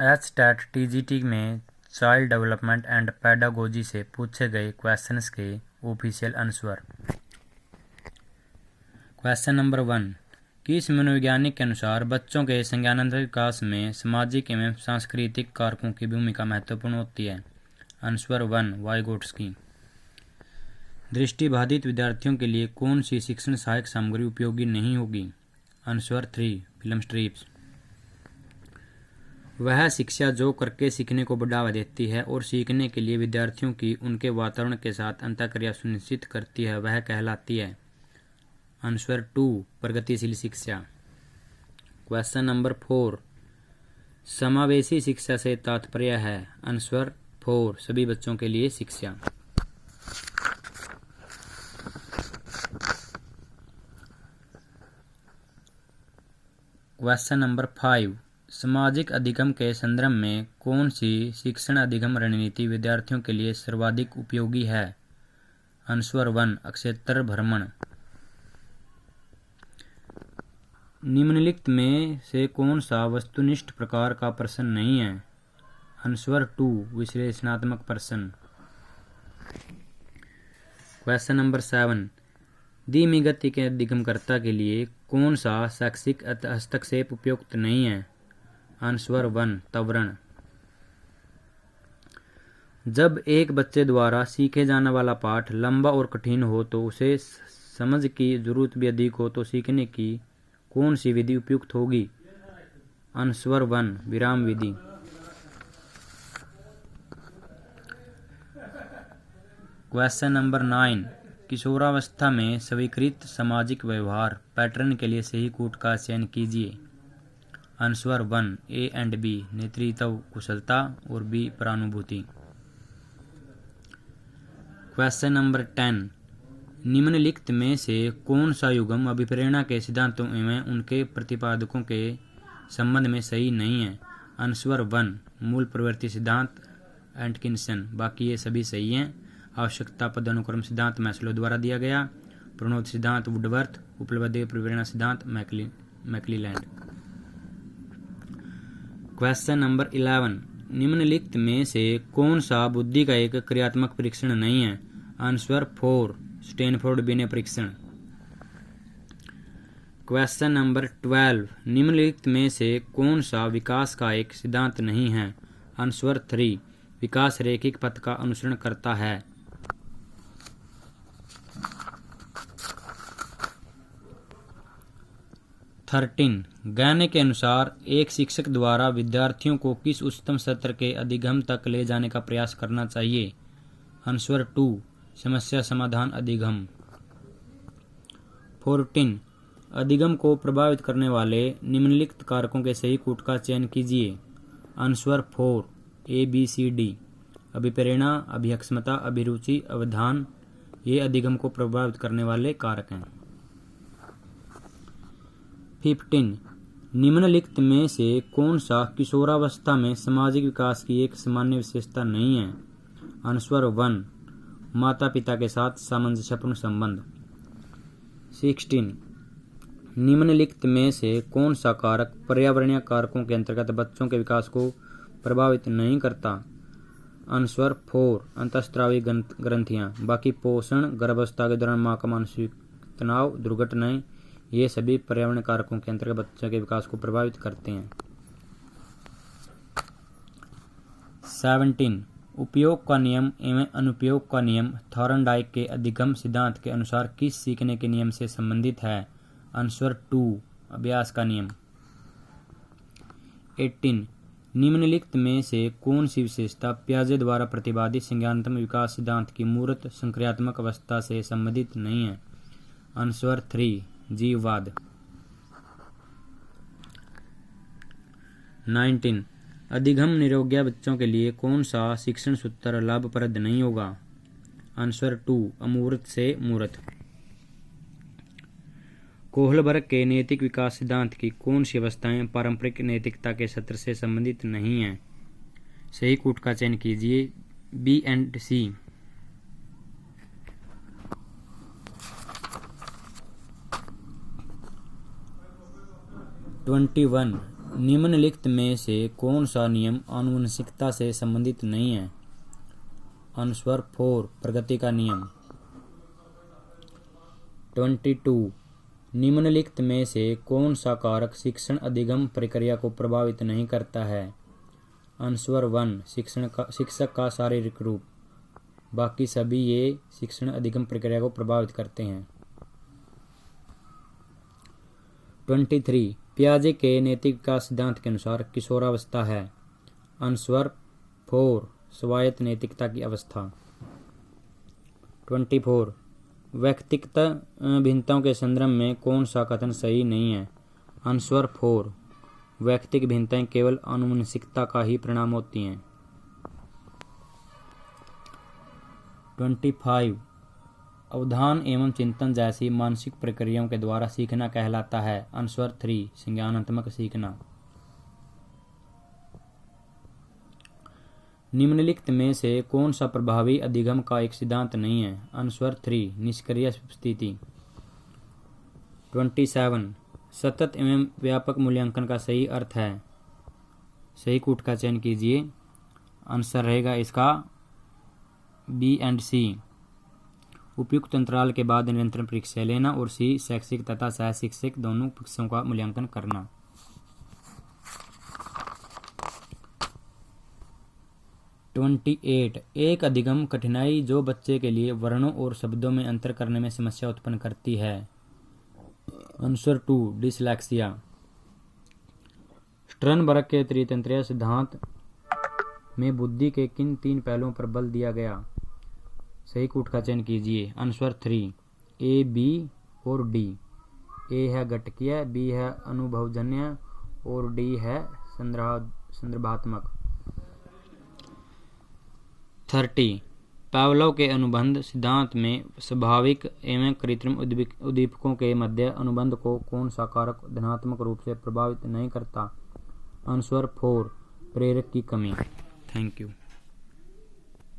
HTET TGT में child development and pedagogy से पूछे गए क्वेश्चंस के ऑफिशियल आंसर। क्वेश्चन नंबर 1, किस मनोवैज्ञानिक के अनुसार बच्चों के संज्ञानात्मक विकास में सामाजिक एवं सांस्कृतिक कारकों की भूमिका महत्वपूर्ण होती है? आंसर 1, वाइगोट्स्की। दृष्टिबाधित विद्यार्थियों के लिए कौन सी शिक्षण सहायक सामग्री उपयोगी नहीं होगी? Answer 3, film strips. वह शिक्षा जो करके सीखने को बढ़ावा देती है और सीखने के लिए विद्यार्थियों की उनके वातावरण के साथ अंतःक्रिया सुनिश्चित करती है, वह कहलाती है? आंसर 2, प्रगतिशील शिक्षा। क्वेश्चन नंबर 4, समावेशी शिक्षा से तात्पर्य है? आंसर 4, सभी बच्चों के लिए शिक्षा। क्वेश्चन नंबर 5, सामाजिक अधिगम के संदर्भ में कौन सी शिक्षण अधिगम रणनीति विद्यार्थियों के लिए सर्वाधिक उपयोगी है? आंसर 1, अक्षेत्र भ्रमण। निम्नलिखित में से कौन सा वस्तुनिष्ठ प्रकार का प्रश्न नहीं है? आंसर 2, विश्लेषणात्मक प्रश्न। क्वेश्चन नंबर 7, धीमी गति के अधिगमकर्ता के लिए कौन सा शैक्षिक हस्तक्षेप उपयुक्त नहीं है? आंसर 1, त्वरण। जब एक बच्चे द्वारा सीखे जाने वाला पाठ लंबा और कठिन हो तो उसे समझ की जरूरत भी अधिक हो तो सीखने की कौन सी विधि उपयुक्त होगी? आंसर 1, विराम विधि। क्वेश्चन नंबर 9, किशोरावस्था में स्वीकृत सामाजिक व्यवहार पैटर्न के लिए सही कूट का चयन कीजिए। आंसर 1, ए एंड बी, नेतृत्व कुशलता और बी, परानुभूति। क्वेश्चन नंबर 10, निम्नलिखित में से कौन सा युग्म अभिप्रेरणा के सिद्धांतों एवं उनके प्रतिपादकों के संबंध में सही नहीं है? आंसर 1, मूल प्रवृत्ति सिद्धांत एटकिंसन, बाकी ये सभी सही हैं। आवश्यकता पदानुक्रम सिद्धांत मैस्लो द्वारा दिया गया। प्रणोद सिद्धांत वुडवर्थ, उपलब्धि प्रेरणा सिद्धांत मैकलीलैंड। क्वेश्चन नंबर 11, निम्नलिखित में से कौन सा बुद्धि का एक क्रियात्मक परीक्षण नहीं है? आंसर 4, स्टैनफोर्ड बिने परीक्षण। क्वेश्चन नंबर 12, निम्नलिखित में से कौन सा विकास का एक सिद्धांत नहीं है? आंसर 3, विकास रैखिक पथ का अनुसरण करता है। गहने के अनुसार एक शिक्षक द्वारा विद्यार्थियों को किस उच्चतम सत्र के अधिगम तक ले जाने का प्रयास करना चाहिए? आंसर 2, समस्या समाधान अधिगम। 14, अधिगम को प्रभावित करने वाले निम्नलिखित कारकों के सही कूट का चयन कीजिए। Answer 4, A B C D, अभिप्रेरणा, अभिक्षमता, अभिरुचि, अवधान, ये अधिगम को प्रभावित करने वाले कारक हैं। 15, निम्नलिखित में से कौन सा किशोरावस्था में सामाजिक विकास की एक सामान्य विशेषता नहीं है? आंसर 1, माता पिता के साथ सामंजस्यपूर्ण संबंध। 16, निम्नलिखित में से कौन सा कारक पर्यावरणीय कारकों के अंतर्गत बच्चों के विकास को प्रभावित नहीं करता? आंसर 4, अंतःस्रावी ग्रंथियां, बाकी पोषण, गर्भावस्था के दौरान मां का मानसिक तनाव, दुर्घटनाएं, ये सभी पर्यावरण कारकों के अंतर्गत बच्चों के विकास को प्रभावित करते हैं। 17, उपयोग का नियम एवं अनुपयोग का नियम थॉर्नडाइक के अधिगम सिद्धांत के अनुसार किस सीखने के नियम से संबंधित है? आंसर 2, अभ्यास का नियम। 18, निम्नलिखित में से कौन सी विशेषता पियाजे द्वारा प्रतिपादित संज्ञानात्मक विकास सिद्धांत की मूर्त संक्रियात्मक अवस्था से संबंधित नहीं है? आंसर 3, जीववाद। 19, अधिगम निरोग्य बच्चों के लिए कौन सा शिक्षण सूत्र लाभप्रद नहीं होगा? आंसर 2, अमूर्त से मूर्त। कोहलबर्ग के नैतिक विकास सिद्धांत की कौन सी अवस्थाएं पारंपरिक नैतिकता के सत्र से संबंधित नहीं है? सही कूट का चयन कीजिए, बी एंड सी। 21, निम्नलिखित में से कौन सा नियम आनुवंशिकता से संबंधित नहीं है? आंसर 4 प्रगति का नियम। 22 निम्नलिखित में से कौन सा कारक शिक्षण अधिगम प्रक्रिया को प्रभावित नहीं करता है? आंसर 1 शिक्षक का शारीरिक रूप। बाकी सभी ये शिक्षण अधिगम प्रक्रिया को प्रभावित करते हैं। 23 पियाजे के नैतिक विकास सिद्धांत के अनुसार किशोरावस्था है। आंसर 4 स्वायत्त नैतिकता की अवस्था। 24 व्यक्तिगत भिन्नताओं के संदर्भ में कौन सा कथन सही नहीं है? आंसर 4 व्यक्तिगत भिन्नताएं केवल आनुवंशिकता का ही परिणाम होती हैं। 25 अवधान एवं चिंतन जैसी मानसिक प्रक्रियाओं के द्वारा सीखना कहलाता है। आंसर 3 संज्ञानात्मक सीखना। निम्नलिखित में से कौन सा प्रभावी अधिगम का एक सिद्धांत नहीं है? आंसर 3 निष्क्रिय स्थिति। 27 सतत एवं व्यापक मूल्यांकन का सही अर्थ है। सही कूट का चयन कीजिए। आंसर रहेगा इसका बी एंड सी। उपयुक्त अंतराल के बाद निरंतर परीक्षा लेना और सी शैक्षिक तथा सह शिक्षक दोनों परीक्षाओं का मूल्यांकन करना। 28 एक अधिगम कठिनाई जो बच्चे के लिए वर्णों और शब्दों में अंतर करने में समस्या उत्पन्न करती है। Answer 2 dyslexia. स्टर्नबर्ग के त्रितंत्रीय सिद्धांत में बुद्धि के किन 3 पहलुओं पर बल दिया गया? सही कूट का चयन कीजिए। आंसर 3 ए, बी और डी। ए है गटकीय, बी है अनुभवजन्य और डी है संदर्भात्मक। 30 पावलोव के अनुबंध सिद्धांत में स्वाभाविक एवं कृत्रिम उद्दीपकों के मध्य अनुबंध को कौन सा कारक धनात्मक रूप से प्रभावित नहीं करता? आंसर 4 प्रेरक की कमी। Thank you.